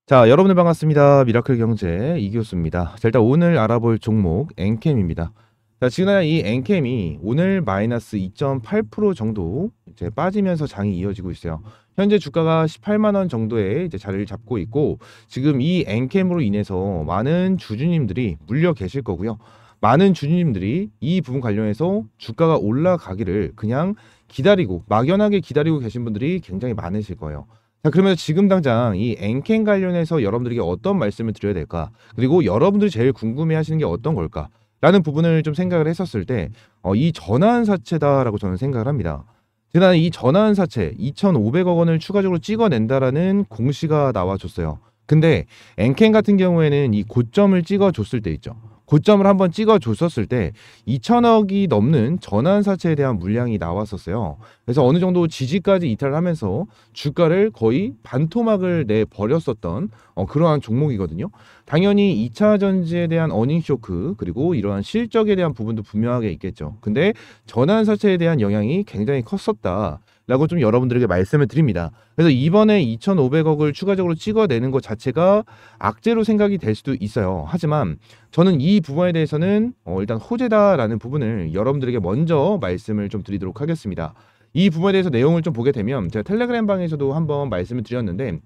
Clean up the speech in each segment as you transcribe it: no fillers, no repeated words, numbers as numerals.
자, 여러분들 반갑습니다. 미라클 경제 이교수입니다. 자, 일단 오늘 알아볼 종목 엔캠입니다. 자, 지금 이 엔캠이 오늘 마이너스 2.8% 정도 이제 빠지면서 장이 이어지고 있어요. 현재 주가가 18만 원 정도에 이제 자리를 잡고 있고, 지금 이 엔캠으로 인해서 많은 주주님들이 물려 계실 거고요. 많은 주주님들이 이 부분 관련해서 주가가 올라가기를 그냥 기다리고 막연하게 기다리고 계신 분들이 굉장히 많으실 거예요. 자, 그러면 지금 당장 이 엔캠 관련해서 여러분들에게 어떤 말씀을 드려야 될까? 그리고 여러분들이 제일 궁금해 하시는 게 어떤 걸까? 라는 부분을 좀 생각을 했었을 때, 이 전환사채다라고 저는 생각을 합니다. 지난 이 전환사채 2,500억 원을 추가적으로 찍어낸다라는 공시가 나와줬어요. 근데 엔캠 같은 경우에는 이 고점을 찍어줬을 때 있죠. 고점을 한번 찍어줬었을 때 2천억이 넘는 전환사채에 대한 물량이 나왔었어요. 그래서 어느 정도 지지까지 이탈을 하면서 주가를 거의 반토막을 내버렸었던 그러한 종목이거든요. 당연히 2차 전지에 대한 어닝 쇼크 그리고 이러한 실적에 대한 부분도 분명하게 있겠죠. 근데 전환사채에 대한 영향이 굉장히 컸었다 라고 좀 여러분들에게 말씀을 드립니다. 그래서 이번에 2,500억을 추가적으로 찍어내는 것 자체가 악재로 생각이 될 수도 있어요. 하지만 저는 이 부분에 대해서는 일단 호재다라는 부분을 여러분들에게 먼저 말씀을 좀 드리도록 하겠습니다. 이 부분에 대해서 내용을 좀 보게 되면 제가 텔레그램 방에서도 한번 말씀을 드렸는데,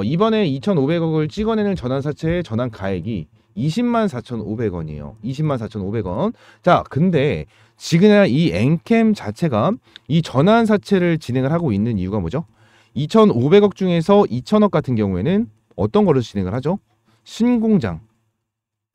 이번에 2,500억을 찍어내는 전환사채의 전환가액이 20만 4,500원이에요. 20만 4,500원. 자, 근데 지금 이 엔캠 자체가 이 전환사채를 진행을 하고 있는 이유가 뭐죠? 2,500억 중에서 2,000억 같은 경우에는 어떤 거를 진행을 하죠? 신공장.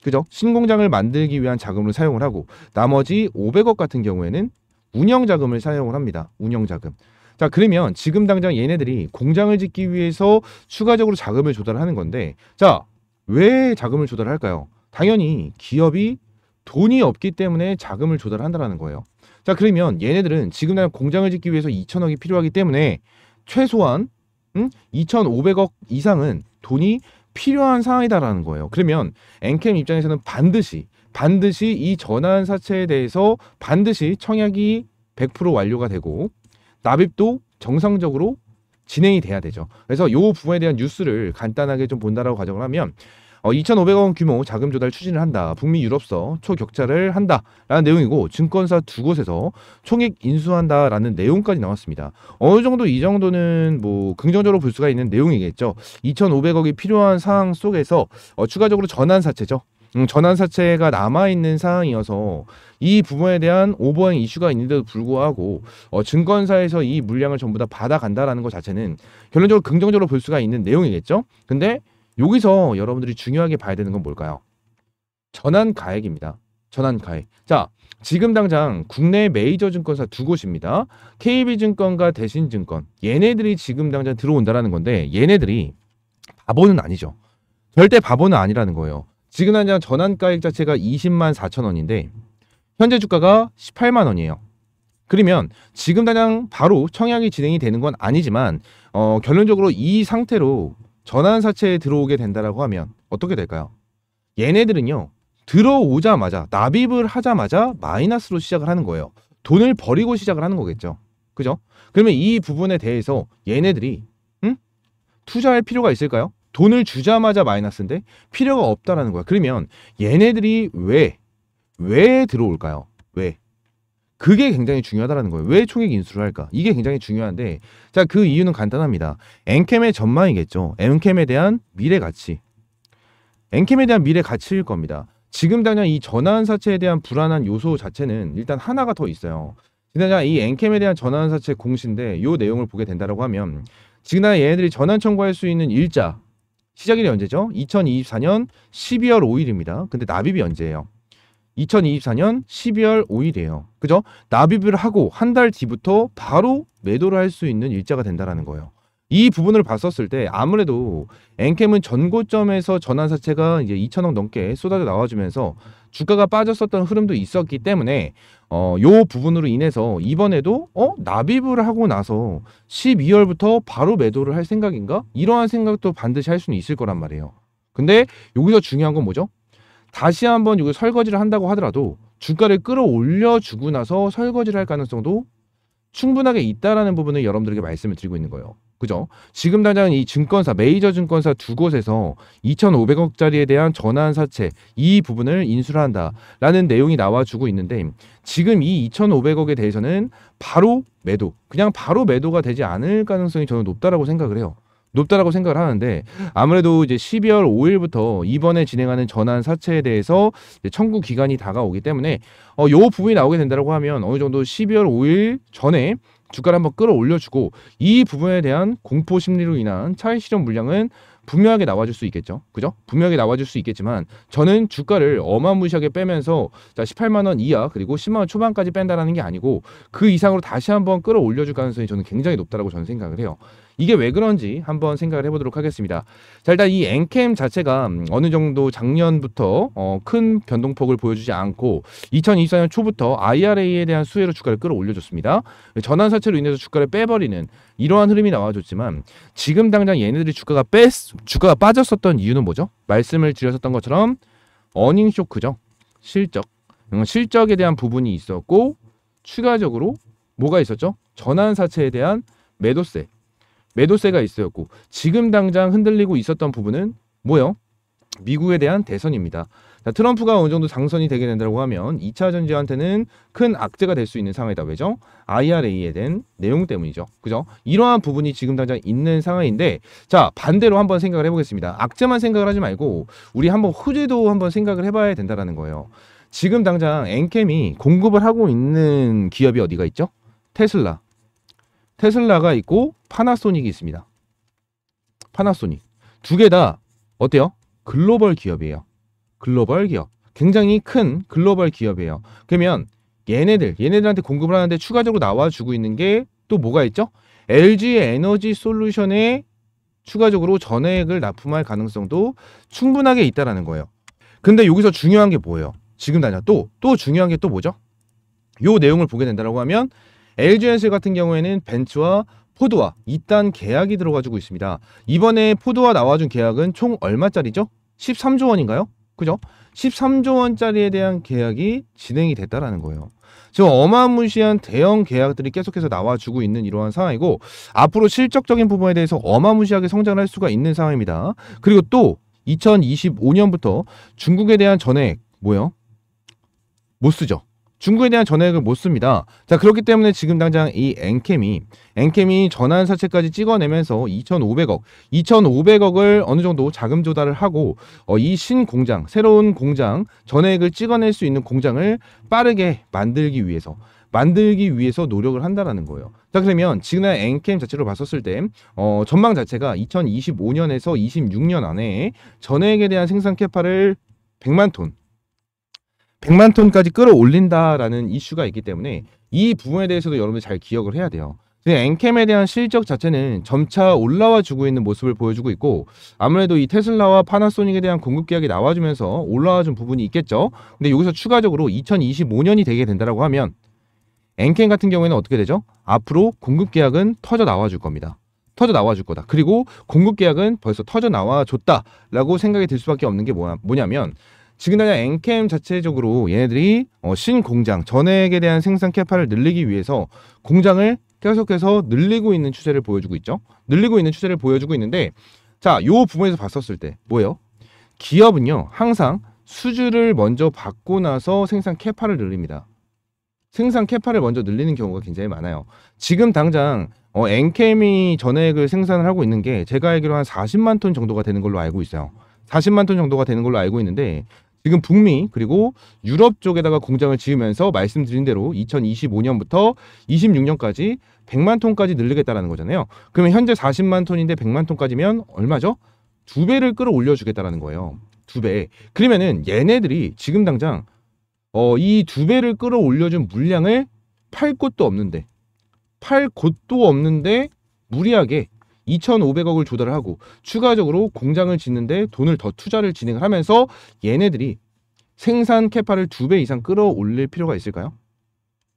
그죠? 신공장을 만들기 위한 자금으로 사용을 하고, 나머지 500억 같은 경우에는 운영자금을 사용을 합니다. 운영자금. 자, 그러면 지금 당장 얘네들이 공장을 짓기 위해서 추가적으로 자금을 조달하는 건데, 자, 왜 자금을 조달할까요? 당연히 기업이 돈이 없기 때문에 자금을 조달한다는 거예요. 자, 그러면 얘네들은 지금 당장 공장을 짓기 위해서 2천억이 필요하기 때문에 최소한 2,500억 이상은 돈이 필요한 상황이다라는 거예요. 그러면 엔캠 입장에서는 반드시 이 전환사채에 대해서 반드시 청약이 100% 완료가 되고 납입도 정상적으로 진행이 돼야 되죠. 그래서 이 부분에 대한 뉴스를 간단하게 좀 본다라고 가정을 하면 2,500억 원 규모 자금 조달 추진을 한다. 북미 유럽서 초격차를 한다라는 내용이고, 증권사 두 곳에서 총액 인수한다라는 내용까지 나왔습니다. 어느 정도 이 정도는 뭐 긍정적으로 볼 수가 있는 내용이겠죠. 2,500억이 필요한 상황 속에서 추가적으로 전환사채죠. 전환사채가 남아있는 상황이어서 이 부분에 대한 오버행 이슈가 있는데도 불구하고 증권사에서 이 물량을 전부 다 받아간다라는 것 자체는 결론적으로 긍정적으로 볼 수가 있는 내용이겠죠. 근데 여기서 여러분들이 중요하게 봐야 되는 건 뭘까요? 전환가액입니다. 전환가액. 자, 지금 당장 국내 메이저 증권사 두 곳입니다. KB증권과 대신증권. 얘네들이 지금 당장 들어온다라는 건데, 얘네들이 바보는 아니죠. 절대 바보는 아니라는 거예요. 지금 당장 전환가액 자체가 20만 4천 원인데 현재 주가가 18만 원이에요. 그러면 지금 당장 바로 청약이 진행이 되는 건 아니지만 결론적으로 이 상태로 전환사채에 들어오게 된다라고 하면 어떻게 될까요? 얘네들은요, 들어오자마자 납입을 하자마자 마이너스로 시작을 하는 거예요. 돈을 버리고 시작을 하는 거겠죠. 그죠? 그러면 이 부분에 대해서 얘네들이 투자할 필요가 있을까요? 돈을 주자마자 마이너스인데 필요가 없다라는 거야. 그러면 얘네들이 왜 들어올까요? 왜? 그게 굉장히 중요하다라는 거예요. 왜 총액 인수를 할까? 이게 굉장히 중요한데, 자, 그 이유는 간단합니다. 엔캠의 전망이겠죠. 엔캠에 대한 미래 가치. 엔캠에 대한 미래 가치일 겁니다. 지금 당장 이 전환사채에 대한 불안한 요소 자체는 일단 하나가 더 있어요. 지금 이 엔캠에 대한 전환사채 공시인데 요 내용을 보게 된다라고 하면, 지금 얘네들이 전환 청구할 수 있는 일자 시작일이 언제죠? 2024년 12월 5일입니다. 근데 납입이 언제예요? 2024년 12월 5일이에요. 그죠? 납입을 하고 한 달 뒤부터 바로 매도를 할 수 있는 일자가 된다라는 거예요. 이 부분을 봤었을 때 아무래도 엔캠은 전고점에서 전환사채가 이제 2천억 넘게 쏟아져 나와주면서 주가가 빠졌었던 흐름도 있었기 때문에 요 부분으로 인해서 이번에도 납입을 하고 나서 12월부터 바로 매도를 할 생각인가? 이러한 생각도 반드시 할 수는 있을 거란 말이에요. 근데 여기서 중요한 건 뭐죠? 다시 한번 이거 설거지를 한다고 하더라도 주가를 끌어올려 주고 나서 설거지를 할 가능성도 충분하게 있다라는 부분을 여러분들에게 말씀을 드리고 있는 거예요. 그죠? 지금 당장 이 증권사, 메이저 증권사 두 곳에서 2,500억짜리에 대한 전환 사채 이 부분을 인수를 한다라는 내용이 나와주고 있는데 지금 이 2,500억에 대해서는 바로 매도, 그냥 바로 매도가 되지 않을 가능성이 저는 높다라고 생각을 해요. 높다라고 생각을 하는데 아무래도 이제 12월 5일부터 이번에 진행하는 전환 사채에 대해서 청구 기간이 다가오기 때문에 요 부분이 나오게 된다고 하면 어느 정도 12월 5일 전에 주가를 한번 끌어올려주고 이 부분에 대한 공포 심리로 인한 차익 실현 물량은 분명하게 나와줄 수 있겠죠. 그죠? 분명하게 나와줄 수 있겠지만 저는 주가를 어마무시하게 빼면서 18만 원 이하 그리고 10만 원 초반까지 뺀다라는 게 아니고 그 이상으로 다시 한번 끌어올려줄 가능성이 저는 굉장히 높다라고 저는 생각을 해요. 이게 왜 그런지 한번 생각을 해보도록 하겠습니다. 자, 일단 이 엔캠 자체가 어느 정도 작년부터 큰 변동폭을 보여주지 않고 2024년 초부터 IRA에 대한 수혜로 주가를 끌어올려줬습니다. 전환 사채로 인해서 주가를 빼버리는 이러한 흐름이 나와줬지만 지금 당장 얘네들이 주가가 빠졌었던 이유는 뭐죠? 말씀을 드렸었던 것처럼 어닝 쇼크죠. 실적에 대한 부분이 있었고 추가적으로 뭐가 있었죠? 전환 사채에 대한 매도세가 있었고 지금 당장 흔들리고 있었던 부분은 뭐요? 미국에 대한 대선입니다. 자, 트럼프가 어느 정도 당선이 되게 된다고 하면 2차 전지한테는 큰 악재가 될 수 있는 상황이다. 왜죠? IRA에 대한 내용 때문이죠. 그죠? 이러한 부분이 지금 당장 있는 상황인데 자, 반대로 한번 생각을 해보겠습니다. 악재만 생각을 하지 말고 우리 한번 호재도 한번 생각을 해봐야 된다는 거예요. 지금 당장 엔캠이 공급을 하고 있는 기업이 어디가 있죠? 테슬라가 있고 파나소닉이 있습니다. 파나소닉 두 개 다 어때요? 글로벌 기업이에요. 글로벌 기업, 굉장히 큰 글로벌 기업이에요. 그러면 얘네들한테 공급을 하는데 추가적으로 나와주고 있는 게 또 뭐가 있죠? LG 에너지 솔루션에 추가적으로 전액을 납품할 가능성도 충분하게 있다라는 거예요. 근데 여기서 중요한 게 뭐예요? 지금 당장 또 중요한 게 또 뭐죠? 요 내용을 보게 된다고 하면 LG엔솔 같은 경우에는 벤츠와 포드와 2단 계약이 들어가지고 있습니다. 이번에 포드와 나와준 계약은 총 얼마짜리죠? 13조 원인가요? 그죠? 13조 원짜리에 대한 계약이 진행이 됐다라는 거예요. 지금 어마무시한 대형 계약들이 계속해서 나와주고 있는 이러한 상황이고 앞으로 실적적인 부분에 대해서 어마무시하게 성장을 할 수가 있는 상황입니다. 그리고 또 2025년부터 중국에 대한 전액 뭐예요? 못 쓰죠. 중국에 대한 전액을 못 씁니다. 자, 그렇기 때문에 지금 당장 이 엔캠이 전환 사채까지 찍어내면서 2,500억을 어느 정도 자금 조달을 하고 이 신공장, 새로운 공장, 전액을 찍어낼 수 있는 공장을 빠르게 만들기 위해서 노력을 한다라는 거예요. 자, 그러면 지금 엔캠 자체로 봤었을 때 전망 자체가 2025년에서 26년 안에 전액에 대한 생산 캐파를 100만 톤까지 끌어올린다라는 이슈가 있기 때문에 이 부분에 대해서도 여러분들 잘 기억을 해야 돼요. 엔캠에 대한 실적 자체는 점차 올라와 주고 있는 모습을 보여주고 있고 아무래도 이 테슬라와 파나소닉에 대한 공급 계약이 나와주면서 올라와 준 부분이 있겠죠. 근데 여기서 추가적으로 2025년이 되게 된다고 하면 엔캠 같은 경우에는 어떻게 되죠? 앞으로 공급 계약은 터져 나와 줄 겁니다. 터져 나와 줄 거다. 그리고 공급 계약은 벌써 터져 나와 줬다라고 생각이 들 수밖에 없는 게 뭐냐면 지금 당장 엔캠 자체적으로 얘네들이 신공장, 전액에 대한 생산 캐파를 늘리기 위해서 공장을 계속해서 늘리고 있는 추세를 보여주고 있죠. 늘리고 있는 추세를 보여주고 있는데 자, 요 부분에서 봤었을 때 뭐예요? 기업은요 항상 수주를 먼저 받고 나서 생산 캐파를 늘립니다. 생산 캐파를 먼저 늘리는 경우가 굉장히 많아요. 지금 당장 엔캠이 전액을 생산을 하고 있는 게 제가 알기로 한 40만 톤 정도가 되는 걸로 알고 있어요. 40만 톤 정도가 되는 걸로 알고 있는데 지금 북미 그리고 유럽 쪽에다가 공장을 지으면서 말씀드린 대로 2025년부터 26년까지 100만 톤까지 늘리겠다라는 거잖아요. 그러면 현재 40만 톤인데 100만 톤까지면 얼마죠? 2배를 끌어올려 주겠다라는 거예요. 2배. 그러면은 얘네들이 지금 당장 이 2배를 끌어올려준 물량을 팔 곳도 없는데 무리하게 2,500억을 조달을 하고 추가적으로 공장을 짓는데 돈을 더 투자를 진행을 하면서 얘네들이 생산 캐파를 2배 이상 끌어올릴 필요가 있을까요?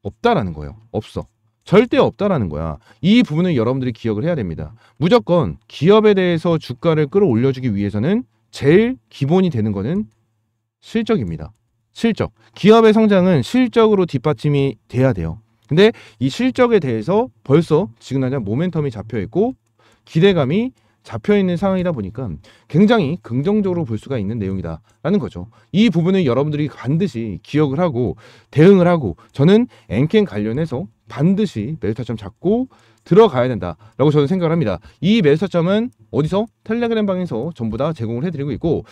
없다라는 거예요. 없어. 절대 없다라는 거야. 이 부분을 여러분들이 기억을 해야 됩니다. 무조건 기업에 대해서 주가를 끌어올려주기 위해서는 제일 기본이 되는 거는 실적입니다. 실적. 기업의 성장은 실적으로 뒷받침이 돼야 돼요. 근데 이 실적에 대해서 벌써 지금 당장 모멘텀이 잡혀 있고 기대감이 잡혀있는 상황이다 보니까 굉장히 긍정적으로 볼 수가 있는 내용이다라는 거죠. 이 부분을 여러분들이 반드시 기억을 하고 대응을 하고 저는 엔캠 관련해서 반드시 매수 타점 잡고 들어가야 된다라고 저는 생각을 합니다. 이 매수 타점은 어디서? 텔레그램 방에서 전부 다 제공을 해드리고 있고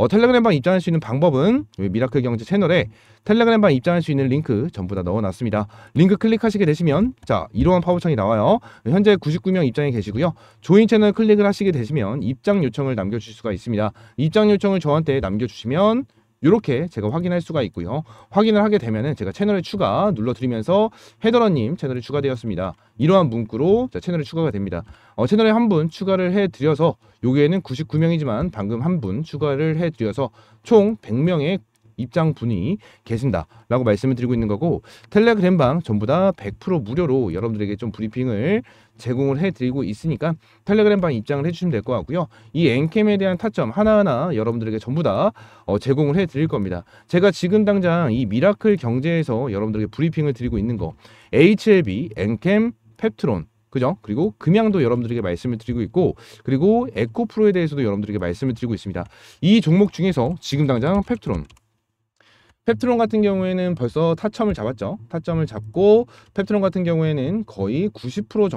텔레그램 방 입장할 수 있는 방법은 미라클 경제 채널에 텔레그램 방 입장할 수 있는 링크 전부 다 넣어놨습니다. 링크 클릭하시게 되시면 자 이러한 파워창이 나와요. 현재 99명 입장에 계시고요. 조인 채널 클릭을 하시게 되시면 입장 요청을 남겨주실 수가 있습니다. 입장 요청을 저한테 남겨주시면 이렇게 제가 확인할 수가 있고요. 확인을 하게 되면은 제가 채널에 추가 눌러드리면서 헤더러님 채널에 추가되었습니다. 이러한 문구로 채널에 추가가 됩니다. 채널에 한 분 추가를 해드려서 여기에는 99명이지만 방금 한 분 추가를 해드려서 총 100명의 입장분이 계신다 라고 말씀을 드리고 있는 거고 텔레그램방 전부 다 100% 무료로 여러분들에게 좀 브리핑을 제공을 해드리고 있으니까 텔레그램방 입장을 해주시면 될 것 같고요. 이 엔캠에 대한 타점 하나하나 여러분들에게 전부 다 제공을 해드릴 겁니다. 제가 지금 당장 이 미라클 경제에서 여러분들에게 브리핑을 드리고 있는 거 HLB, 엔캠, 펩트론 그죠? 그리고 금양도 여러분들에게 말씀을 드리고 있고 그리고 에코프로에 대해서도 여러분들에게 말씀을 드리고 있습니다. 이 종목 중에서 지금 당장 펩트론 같은 경우에는 벌써 타점을 잡았죠. 타점을 잡고 펩트론 같은 경우에는 거의 90%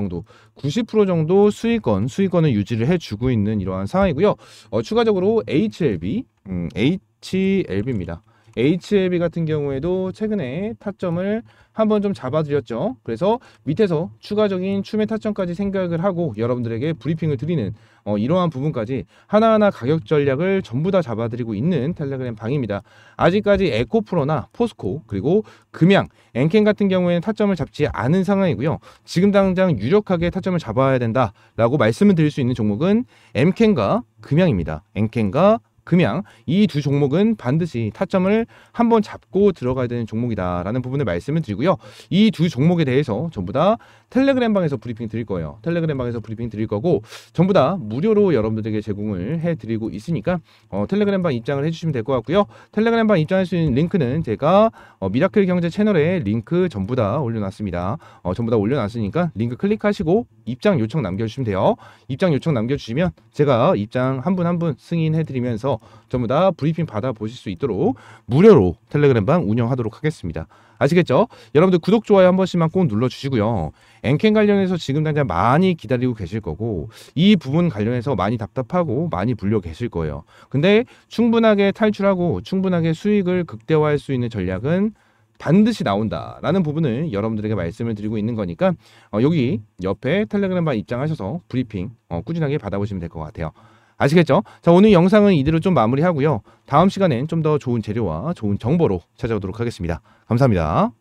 정도 수익권을 유지를 해주고 있는 이러한 상황이고요. 추가적으로 HLB입니다. HLB 같은 경우에도 최근에 타점을 한번 좀 잡아드렸죠. 그래서 밑에서 추가적인 추매 타점까지 생각을 하고 여러분들에게 브리핑을 드리는 이러한 부분까지 하나하나 가격 전략을 전부 다 잡아드리고 있는 텔레그램 방입니다. 아직까지 에코프로나 포스코 그리고 금양, 엔캠 같은 경우에는 타점을 잡지 않은 상황이고요. 지금 당장 유력하게 타점을 잡아야 된다라고 말씀을 드릴 수 있는 종목은 엔캠과 금양입니다. 엔캠과 금양 이 두 종목은 반드시 타점을 한번 잡고 들어가야 되는 종목이다라는 부분을 말씀을 드리고요. 이 두 종목에 대해서 전부 다 텔레그램 방에서 브리핑 드릴 거예요. 텔레그램 방에서 브리핑 드릴 거고 전부 다 무료로 여러분들에게 제공을 해드리고 있으니까 텔레그램 방 입장을 해주시면 될 것 같고요. 텔레그램 방 입장할 수 있는 링크는 제가 미라클 경제 채널에 링크 전부 다 올려놨습니다. 전부 다 올려놨으니까 링크 클릭하시고 입장 요청 남겨주시면 돼요. 입장 요청 남겨주시면 제가 입장 한 분 한 분 승인해드리면서 전부 다 브리핑 받아보실 수 있도록 무료로 텔레그램 방 운영하도록 하겠습니다. 아시겠죠? 여러분들 구독, 좋아요 한 번씩만 꼭 눌러주시고요. 엔캠 관련해서 지금 당장 많이 기다리고 계실 거고 이 부분 관련해서 많이 답답하고 많이 불려 계실 거예요. 근데 충분하게 탈출하고 충분하게 수익을 극대화할 수 있는 전략은 반드시 나온다라는 부분을 여러분들에게 말씀을 드리고 있는 거니까 여기 옆에 텔레그램방 입장하셔서 브리핑 꾸준하게 받아보시면 될 것 같아요. 아시겠죠? 자, 오늘 영상은 이대로 좀 마무리하고요. 다음 시간엔 좀 더 좋은 재료와 좋은 정보로 찾아오도록 하겠습니다. 감사합니다.